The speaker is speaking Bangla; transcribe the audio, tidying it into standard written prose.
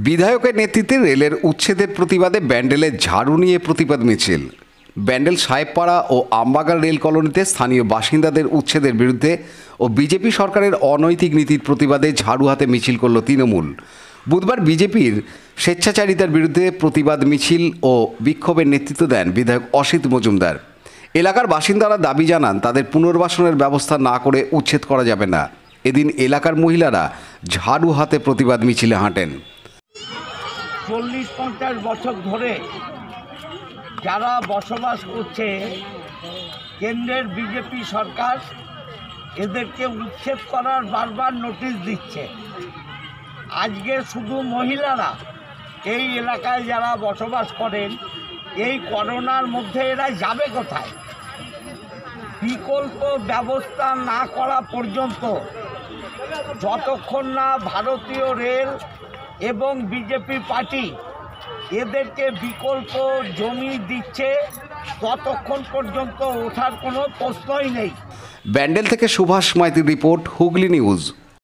বিধায়কের নেতৃত্বে রেলের উচ্ছেদের প্রতিবাদে ব্যান্ডেলে ঝাড়ু নিয়ে প্রতিবাদ মিছিল। ব্যান্ডেল সাহেবপাড়া ও আমবাগান রেল কলোনিতে স্থানীয় বাসিন্দাদের উচ্ছেদের বিরুদ্ধে ও বিজেপি সরকারের অনৈতিক নীতির প্রতিবাদে ঝাড়ু হাতে মিছিল করল তৃণমূল। বুধবার বিজেপির স্বেচ্ছাচারিতার বিরুদ্ধে প্রতিবাদ মিছিল ও বিক্ষোভের নেতৃত্ব দেন বিধায়ক অসিত মজুমদার। এলাকার বাসিন্দারা দাবি জানান তাদের পুনর্বাসনের ব্যবস্থা না করে উচ্ছেদ করা যাবে না। এদিন এলাকার মহিলারা ঝাড়ু হাতে প্রতিবাদ মিছিলে হাঁটেন। 40-50 বছর ধরে যারা বসবাস করছে, কেন্দ্রের বিজেপি সরকার এদেরকে উচ্ছেদ করার বারবার নোটিশ দিচ্ছে। আজকে শুধু মহিলারা এই এলাকায় যারা বসবাস করেন, এই করোনার মধ্যে এরা যাবে কোথায়? বিকল্প ব্যবস্থা না করা পর্যন্ত, যতক্ষণ না ভারতীয় রেল এবং বিজেপি পার্টি এদেরকে বিকল্প জমি দিচ্ছে, ততক্ষণ পর্যন্ত ওঠার কোনো প্রশ্নই নেই। ব্যান্ডেল থেকে সুভাষ মাইতির রিপোর্ট, হুগলি নিউজ।